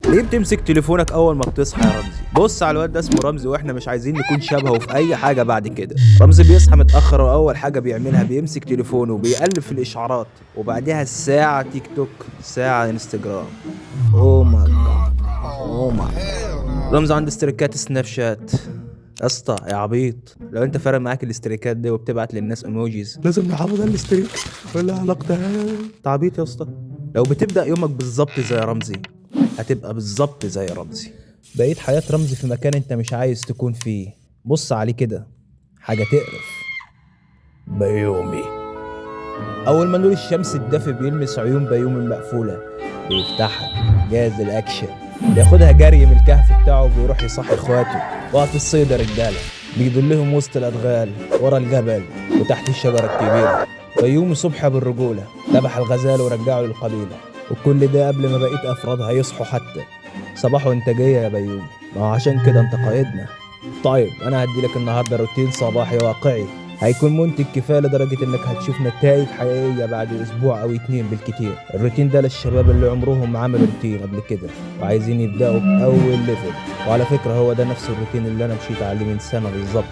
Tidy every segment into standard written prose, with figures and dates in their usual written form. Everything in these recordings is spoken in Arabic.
ليه بتمسك تليفونك اول ما بتصحى يا رمزي؟ بص على الواد ده اسمه رمزي، واحنا مش عايزين نكون شبهه في اي حاجه بعد كده. رمزي بيصحى متاخر واول حاجه بيعملها بيمسك تليفونه وبيقلب في الاشعارات، وبعدها ساعه تيك توك، ساعه انستجرام. اوه ماي جاد، اوه ماي جاد. رمزي عنده استريكات سناب شات. يا اسطى يا عبيط، لو انت فارق معاك الاستريكات دي وبتبعت للناس ايموجيز لازم نحافظ على الاستريك ولا علاقتها؟ انت عبيط يا اسطى. لو بتبدا يومك بالظبط زي رمزي هتبقى بالظبط زي رمزي. بقيت حياة رمزي في مكان انت مش عايز تكون فيه. بص عليه كده، حاجة تقرف. بيومي أول ما نور الشمس الدافي بيلمس عيون بيومي المقفولة بيفتحها جاهز الأكشن، بياخدها جري من الكهف بتاعه وبيروح يصحي إخواته. وقت الصيد يا رجالة بيضلهم وسط الأدغال ورا الجبل وتحت الشجرة الكبيرة. بيومي صبح بالرجولة ذبح الغزال ورجعه للقبيلة، وكل ده قبل ما بقية أفرادها يصحوا حتى. صباح وانتاجية يا بيومي، ما هو عشان كده انت قائدنا. طيب انا هديلك النهارده روتين صباحي واقعي هيكون منتج كفايه لدرجه انك هتشوف نتائج حقيقيه بعد اسبوع او 2 بالكتير. الروتين ده للشباب اللي عمرهم ما عملوا روتين قبل كده وعايزين يبداوا باول ليفل. وعلى فكره هو ده نفس الروتين اللي انا مشيت عليه من سنه بالظبط،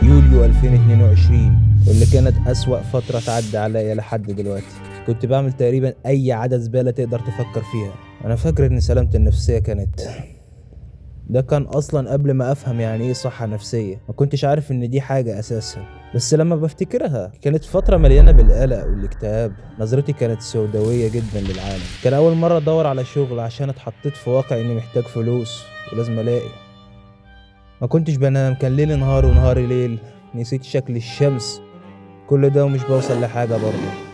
يوليو 2022، واللي كانت اسوأ فتره تعدي عليا لحد دلوقتي. كنت بعمل تقريبا اي عادة زبالة تقدر تفكر فيها. انا فاكر ان سلامتي النفسية ده كان اصلا قبل ما افهم يعني ايه صحة نفسية. ما كنتش عارف ان دي حاجة اساسا، بس لما بفتكرها كانت فترة مليانة بالقلق والاكتئاب. نظرتي كانت سوداوية جدا للعالم. كان اول مرة ادور على شغل عشان اتحطيت في واقع اني محتاج فلوس ولازم الاقي. ما كنتش بنام، كان ليل نهار ونهاري ليل. نسيت شكل الشمس، كل ده ومش بوصل لحاجة برضه.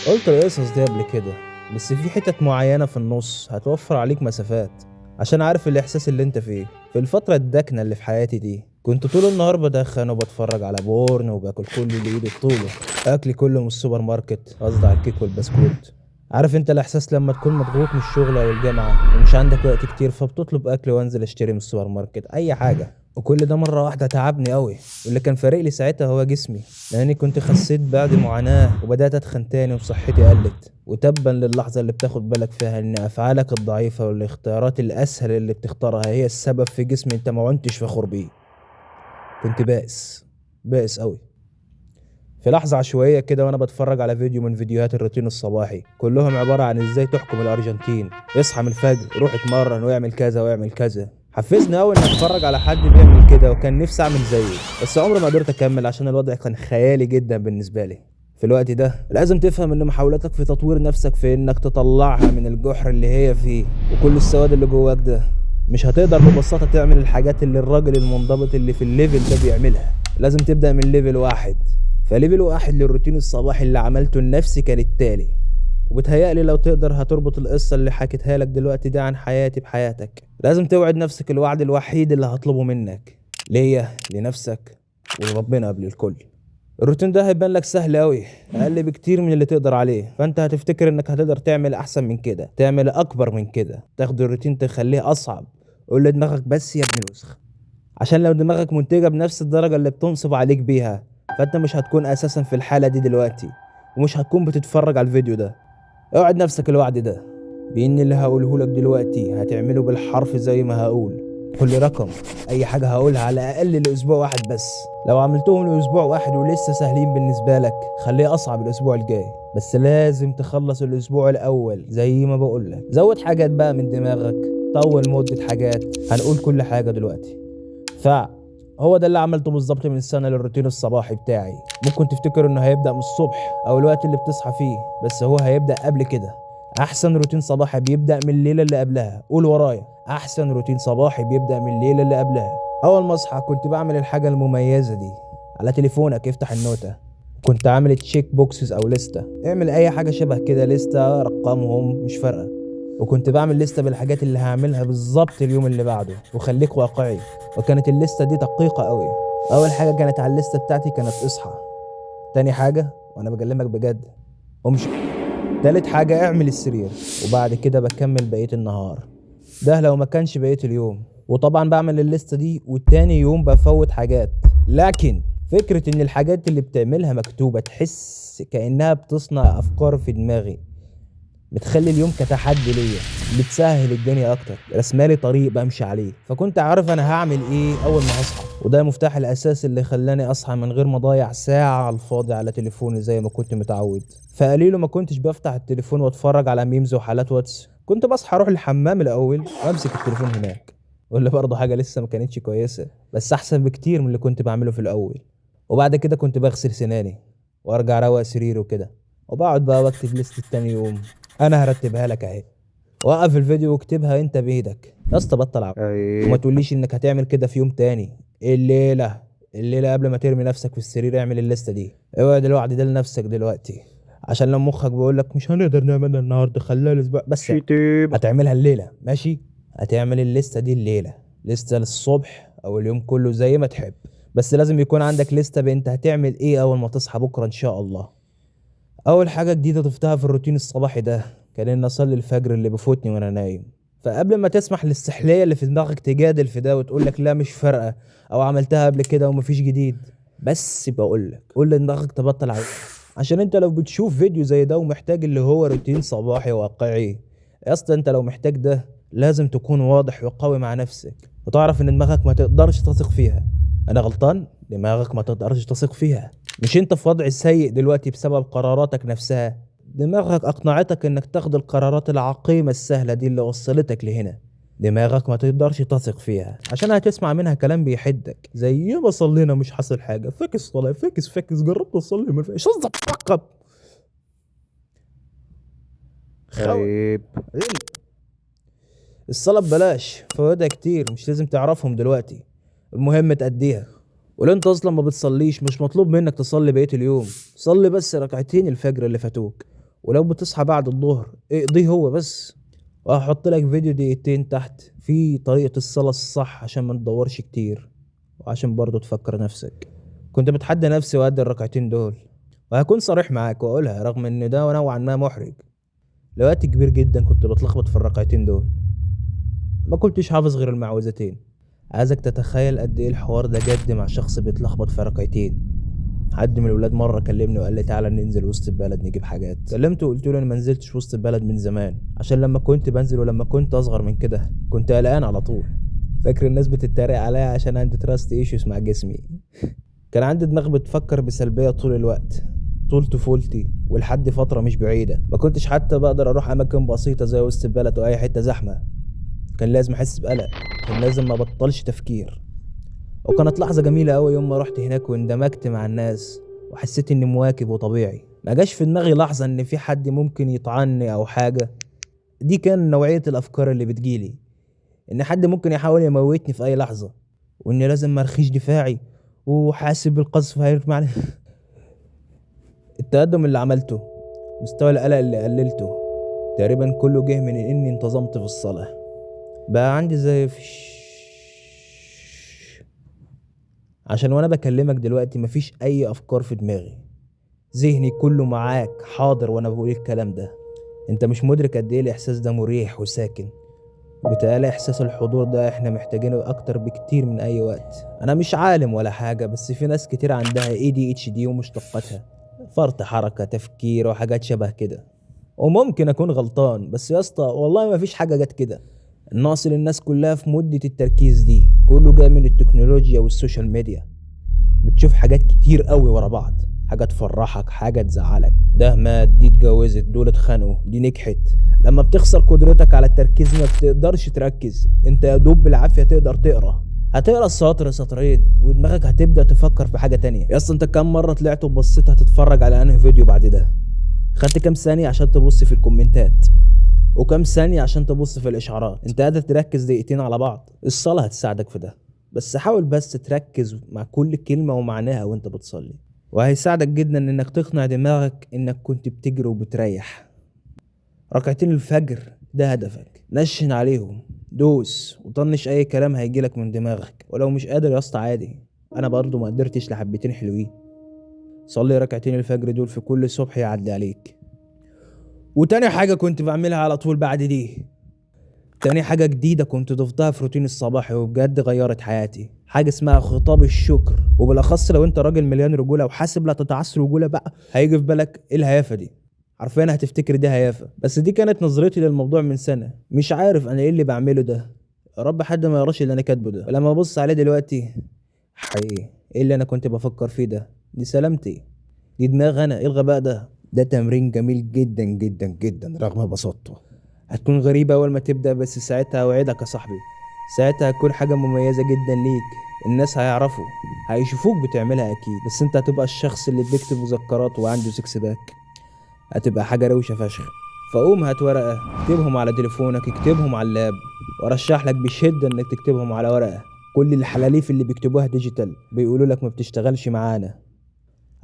قلت القصص دي قبل كده، بس في حتت معينة في النص هتوفر عليك مسافات عشان عارف الإحساس اللي انت فيه. في الفترة الداكنة اللي في حياتي دي كنت طول النهار بدخن وبتفرج على بورن وباكل كل اللي ايدي طوله. أكلي كله من السوبر ماركت، قصدي على الكيك والبسكوت. عارف انت الإحساس لما تكون مضغوط من الشغل أو الجامعة ومش عندك وقت كتير فبتطلب أكل وانزل اشتري من السوبر ماركت أي حاجة، وكل ده مرة واحدة تعبني قوي. واللي كان فارق لي ساعتها هو جسمي، لأني كنت خسيت بعد معاناة وبدأت أتخن تاني وصحتي قلت. وتبا للحظة اللي بتاخد بالك فيها إن أفعالك الضعيفة والاختيارات الأسهل اللي بتختارها هي السبب في جسم أنت ما عنتش فخور بيه. كنت بائس قوي. في لحظة عشوائية كده وأنا بتفرج على فيديو من فيديوهات الروتين الصباحي كلهم عبارة عن إزاي تحكم الأرجنتين، اصحى من الفجر روح اتمرن واعمل كذا واعمل كذا. حفزني أوي إني أتفرج على حد بيعمل كده وكان نفسي أعمل زيه، بس عمري ما قدرت أكمل عشان الوضع كان خيالي جدا بالنسبة لي. في الوقت ده لازم تفهم إن محاولاتك في تطوير نفسك في إنك تطلعها من الجحر اللي هي فيه وكل السواد اللي جواك ده مش هتقدر ببساطة تعمل الحاجات اللي الراجل المنضبط اللي في الليفل ده بيعملها. لازم تبدأ من ليفل واحد. فليفل واحد للروتين الصباحي اللي عملته لنفسي كان التالي، وبتهيألي لو تقدر هتربط القصة اللي حكيتها لك دلوقتي دي عن حياتي بحياتك. لازم توعد نفسك الوعد الوحيد اللي هطلبه منك، ليا لنفسك ولربنا قبل الكل. الروتين ده هيبان لك سهل قوي، اقل بكتير من اللي تقدر عليه، فانت هتفتكر انك هتقدر تعمل احسن من كده، تعمل اكبر من كده، تاخد الروتين تخليه اصعب. قول لدماغك بس يا ابن الوسخ، عشان لو دماغك منتجة بنفس الدرجة اللي بتنصب عليك بيها فانت مش هتكون اساسا في الحالة دي دلوقتي ومش هتكون بتتفرج على الفيديو ده. اوعد نفسك الوعد ده بان اللي هقوله لك دلوقتي هتعمله بالحرف زي ما هقول. كل رقم اي حاجة هقولها على الاقل لاسبوع واحد بس. لو عملتهم لاسبوع واحد ولسه سهلين بالنسبة لك خليه اصعب الاسبوع الجاي، بس لازم تخلص الاسبوع الاول زي ما بقولك. زود حاجات بقى من دماغك، طول مدة حاجات، هنقول كل حاجة دلوقتي. هو ده اللي عملته بالظبط من السنة للروتين الصباحي بتاعي. ممكن تفتكر انه هيبدأ من الصبح او الوقت اللي بتصحى فيه، بس هو هيبدأ قبل كده. احسن روتين صباحي بيبدأ من الليلة اللي قبلها. قول ورايا، احسن روتين صباحي بيبدأ من الليلة اللي قبلها. اول ما اصحى كنت بعمل الحاجة المميزة دي. على تليفونك افتح النوتة، كنت عامل تشيك بوكسز او لستة. اعمل اي حاجة شبه كده، لستة رقمهم مش فارقة. وكنت بعمل لستة بالحاجات اللي هعملها بالظبط اليوم اللي بعده، وخليك واقعي. وكانت الليستة دي دقيقة قوي. اول حاجة كانت على الليستة بتاعتي كانت اصحى. تاني حاجة وانا بكلمك بجد امشي. تالت حاجة اعمل السرير. وبعد كده بكمل بقية النهار، ده لو ما كانش بقية اليوم. وطبعا بعمل الليستة دي والتاني يوم بفوت حاجات. لكن فكرة ان الحاجات اللي بتعملها مكتوبة تحس كأنها بتصنع افكار في دماغي. بتخلي اليوم كتحدي ليا، بتسهل الدنيا اكتر، رسمالي طريق بمشي عليه، فكنت عارف انا هعمل ايه اول ما هصحى. وده المفتاح الاساسي اللي خلاني اصحى من غير ما اضيع ساعه على الفاضي على تليفوني زي ما كنت متعود. فقليله ما كنتش بفتح التليفون واتفرج على ميمز وحالات واتس، كنت بصحى اروح الحمام الاول وامسك التليفون هناك. واللي برضه حاجه لسه ما كانتش كويسه، بس احسن بكتير من اللي كنت بعمله في الاول. وبعد كده كنت بغسل سناني وارجع روق سريري وكده، وبقعد بقى واكتب لستة تاني يوم. انا هرتبها لك اهي. وقف الفيديو واكتبها انت بايدك يا اسطى، بطل عب وما تقوليش انك هتعمل كده في يوم تاني. الليله قبل ما ترمي نفسك في السرير اعمل الليسته دي. اوعد الوعد ده لنفسك دلوقتي، عشان لو مخك بيقول لك مش هنقدر نعملها النهارده خليها الاسبوع بس، هتعملها الليله. ماشي، هتعمل الليسته دي الليله، لسته للصبح او اليوم كله زي ما تحب، بس لازم يكون عندك لسته بانت هتعمل ايه اول ما تصحى بكره ان شاء الله. اول حاجه جديده ضفتها في الروتين الصباحي ده كان ان اصلي الفجر اللي بيفوتني وانا نايم. فقبل ما تسمح للسحليه اللي في دماغك تجادل في ده وتقول لك لا مش فارقه او عملتها قبل كده ومفيش جديد، بس بقول لك قول لدماغك تبطل عشان انت لو بتشوف فيديو زي ده ومحتاج اللي هو روتين صباحي واقعي، يا اسطى انت لو محتاج ده لازم تكون واضح وقوي مع نفسك، وتعرف ان دماغك ما تقدرش تثق فيها. انا غلطان؟ دماغك ما تقدرش تثق فيها. مش انت في وضع سيء دلوقتي بسبب قراراتك نفسها، دماغك اقنعتك انك تاخد القرارات العقيمة السهلة دي اللي وصلتك لهنا. دماغك ما تقدرش تثق فيها عشان هتسمع منها كلام بيحدك زي ياما صلينا مش حاصل حاجة، فاكس صلاة، فاكس جربت اصلي ما فيش رقب عيب. الصلاة ببلاش، فوائدها كتير مش لازم تعرفهم دلوقتي، المهم تأديها. ولو انت اصلا ما بتصليش مش مطلوب منك تصلي بقية اليوم، صلي بس ركعتين الفجر اللي فاتوك، ولو بتصحى بعد الظهر اقضيه هو بس. وهحط لك فيديو دقيقتين تحت في طريقة الصلاة الصح عشان ما تدورش كتير، وعشان برضو تفكر نفسك. كنت بتحدى نفسي وأدي الركعتين دول، وهكون صريح معاك واقولها رغم ان ده نوعا ما محرج، لوقت كبير جدا كنت بتلخبط في الركعتين دول، ما كنتش حافظ غير المعوذتين. عايزك تتخيل قد ايه الحوار ده جد مع شخص بيتلخبط في ركعتين. حد من الولاد مره كلمني وقال لي تعالى ننزل وسط البلد نجيب حاجات، كلمته وقلت له انا ما نزلتش وسط البلد من زمان، عشان لما كنت بنزل ولما كنت اصغر من كده كنت قلقان على طول. فاكر الناس بتتريق عليا عشان عندي تراست ايشوز مع جسمي. كان عندي دماغ بتفكر بسلبيه طول الوقت، طول طفولتي ولحد فتره مش بعيده ما كنتش حتى بقدر اروح اماكن بسيطه زي وسط البلد او اي حته زحمه، كان لازم احس بقلق، كان لازم ما بطلش تفكير. وكانت لحظة جميلة أوي يوم ما رحت هناك واندمجت مع الناس وحسيت إني مواكب وطبيعي، ما جاش في دماغي لحظة إن في حد ممكن يطعني أو حاجة. دي كان نوعية الأفكار اللي بتجيلي، إن حد ممكن يحاول يموتني في أي لحظة، وإني لازم مرخيش دفاعي وحاسب بالقذف هيرمي علي. التقدم اللي عملته، مستوى القلق اللي قللته، تقريبا كله جه من إني انتظمت في الصلاة. بقى عندي زي عشان وانا بكلمك دلوقتي مفيش اي افكار في دماغي، ذهني كله معاك حاضر وانا بقول الكلام ده. انت مش مدرك قد ايه الاحساس ده مريح وساكن، بتقالي احساس الحضور ده احنا محتاجينه اكتر بكتير من اي وقت. انا مش عالم ولا حاجة، بس في ناس كتير عندها ADHD ومشتقاتها، فرط حركة تفكير وحاجات شبه كده. وممكن اكون غلطان بس يا اسطى والله مفيش حاجة جت كده، الناقص للناس كلها في مدة التركيز دي كله جاي من التكنولوجيا والسوشيال ميديا. بتشوف حاجات كتير قوي ورا بعض، حاجة تفرحك حاجة تزعلك، ده مات دي اتجوزت دول اتخانقوا دي نجحت. لما بتخسر قدرتك على التركيز ما بتقدرش تركز، انت يا دوب بالعافية تقدر تقرا، هتقرا السطر سطرين ودماغك هتبدأ تفكر في حاجة تانية. يا انت كام مرة طلعت وبصيت هتتفرج على انهي فيديو بعد ده؟ خدت كام ثانية عشان تبص في الكومنتات وكم ثانية عشان تبص في الإشعارات؟ انت قادر تركز دقيقتين على بعض؟ الصلاة هتساعدك في ده، بس حاول بس تركز مع كل كلمة ومعناها وانت بتصلي، وهيساعدك جدا انك تقنع دماغك انك كنت بتجري وبتريح. ركعتين الفجر ده هدفك، نشن عليهم، دوس وطنش اي كلام هيجيلك من دماغك، ولو مش قادر يا اسطى عادي، انا برضو ما قدرتش لحبتين حلوين. صلي ركعتين الفجر دول في كل صبح يعدي عليك. وتاني حاجة كنت بعملها على طول بعد دي، تاني حاجة جديدة كنت ضفتها في روتين الصباحي وبجد غيرت حياتي، حاجة اسمها خطاب الشكر. وبالأخص لو انت راجل مليان رجولة وحاسب لا تتعثر رجولة بقى، هيجي في بالك ايه الهيافة دي؟ حرفيا هتفتكر دي هيافه. بس دي كانت نظرتي للموضوع من سنه. مش عارف انا ايه اللي بعمله ده. يا رب حد ما يقراش اللي انا كاتبه ده. ولما ابص عليه دلوقتي حقيقي ايه اللي انا كنت بفكر فيه ده؟ دي سلامتي، دي دماغ انا. ايه الغباء ده؟ ده تمرين جميل جدا جدا جدا رغم بساطته. هتكون غريبة اول ما تبدأ، بس ساعتها اوعدك يا صاحبي، ساعتها هتكون حاجة مميزة جدا ليك. الناس هيعرفوا، هيشوفوك بتعملها اكيد، بس انت هتبقى الشخص اللي بيكتب مذكرات وعنده سكس باك. هتبقى حاجة روشة فشخ. فقوم هات ورقة، اكتبهم على تليفونك، اكتبهم على اللاب، وارشح لك بشدة انك تكتبهم على ورقة. كل الحلاليف اللي بيكتبوها ديجيتال بيقولوا لك ما بتشتغلش معانا.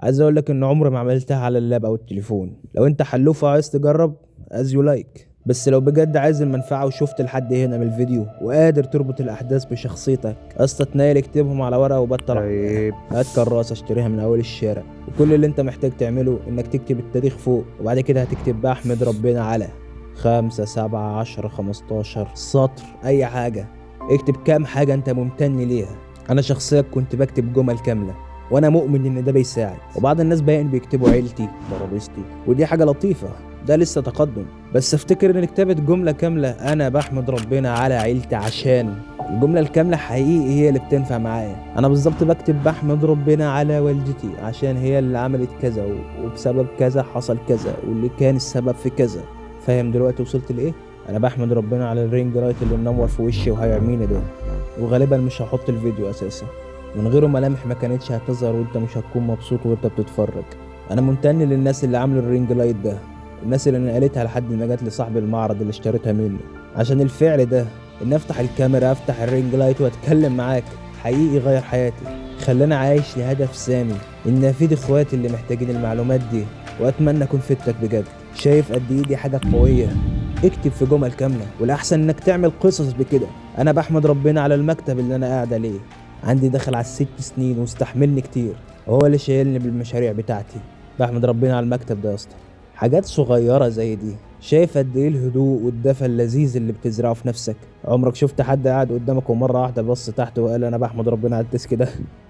عايز اقول لك ان عمري ما عملتها على اللاب او التليفون. لو انت حلوف وعايز تجرب از يو لايك، بس لو بجد عايز المنفعة وشفت لحد هنا من الفيديو وقادر تربط الاحداث بشخصيتك، قصة تنايل اكتبهم على ورقة وبطل طيب. هات كراسة اشتريها من اول الشارع، وكل اللي انت محتاج تعمله انك تكتب التاريخ فوق، وبعد كده هتكتب بقى احمد ربنا على 5 7 10 15 سطر، اي حاجة. اكتب كام حاجة انت ممتن ليها. انا شخصيا كنت بكتب جمل كاملة، وانا مؤمن ان ده بيساعد. وبعض الناس باين بيكتبوا عيلتي، ترابيزتي، ودي حاجة لطيفة، ده لسه تقدم. بس افتكر ان كتابة جملة كاملة انا بحمد ربنا على عيلتي، عشان الجملة الكاملة حقيقي هي اللي بتنفع معايا. انا بالظبط بكتب بحمد ربنا على والدتي عشان هي اللي عملت كذا وبسبب كذا حصل كذا، واللي كان السبب في كذا. فاهم دلوقتي وصلت لايه؟ انا بحمد ربنا على الرينج لايت اللي منور في وشي وهيعميني ده، وغالبا مش هحط الفيديو اساسا. من غيره ملامح ما كانتش هتظهر، وانت مش هتكون مبسوط وانت بتتفرج. انا ممتن للناس اللي عملوا الرينج لايت ده، الناس اللي نقلتها لحد ما جت لصاحب المعرض اللي اشتريتها منه، عشان الفعل ده ان افتح الكاميرا افتح الرينج لايت واتكلم معاك حقيقي غير حياتي. خلاني عايش لهدف سامي، ان افيد اخواتي اللي محتاجين المعلومات دي، واتمنى اكون فدتك بجد. شايف قد ايه دي حاجه قويه؟ اكتب في جمل كامله، والاحسن انك تعمل قصص بكده. انا بحمد ربنا على المكتب اللي انا قاعد عليه، عندي داخل على 6 سنين واستحملني كتير، وهو اللي شايلني بالمشاريع بتاعتي. بحمد ربنا على المكتب ده يا اسطى. حاجات صغيره زي دي. شايف قد ايه الهدوء والدفى اللذيذ اللي بتزرعه في نفسك؟ عمرك شفت حد قاعد قدامك ومره واحده بص تحت وقال انا بحمد ربنا على الديسك ده؟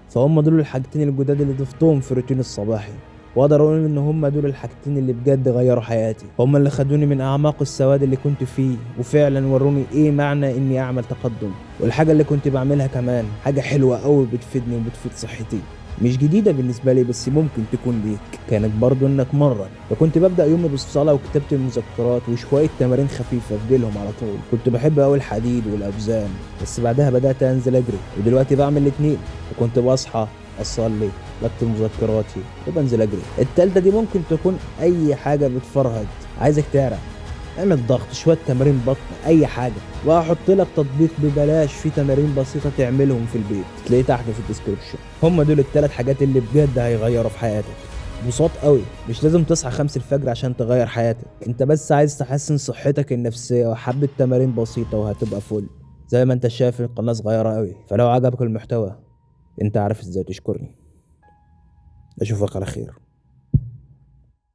فهم دول الحاجتين الجداد اللي ضفتهم في روتين الصباحي، واقدر اقول ان هم دول الحاجتين اللي بجد غيروا حياتي. هم اللي خدوني من اعماق السواد اللي كنت فيه، وفعلا وروني ايه معنى اني اعمل تقدم. والحاجه اللي كنت بعملها كمان حاجه حلوه قوي بتفيدني وبتفيد صحتي. مش جديده بالنسبه لي، بس ممكن تكون ليك. كانت برضو انك مره فكنت ببدا يومي بالصلاه وكتابه المذكرات وشويه تمارين خفيفه في ديلهم على طول. كنت بحب قوي الحديد والاوزان، بس بعدها بدات انزل اجري، ودلوقتي بعمل الاتنين. وكنت بصحى اصلي، بكتب مذكراتي، وبنزل اجري. التالتة دي ممكن تكون اي حاجة بتفرهد. عايزك تعرف، اعمل ضغط، شوية تمارين بطن، اي حاجة. وهحط لك تطبيق ببلاش فيه تمارين بسيطة تعملهم في البيت، تلاقيه تحت في الديسكربشن. هم دول الثلاث حاجات اللي بجد هيغيروا في حياتك. بساط قوي. مش لازم تصحى 5 الفجر عشان تغير حياتك، انت بس عايز تحسن صحتك النفسية وحبة تمارين بسيطة وهتبقى فل. زي ما انت شايف القناة صغيرة قوي، فلو عجبك المحتوى انت عارف ازاي تشكرني. اشوفك على خير.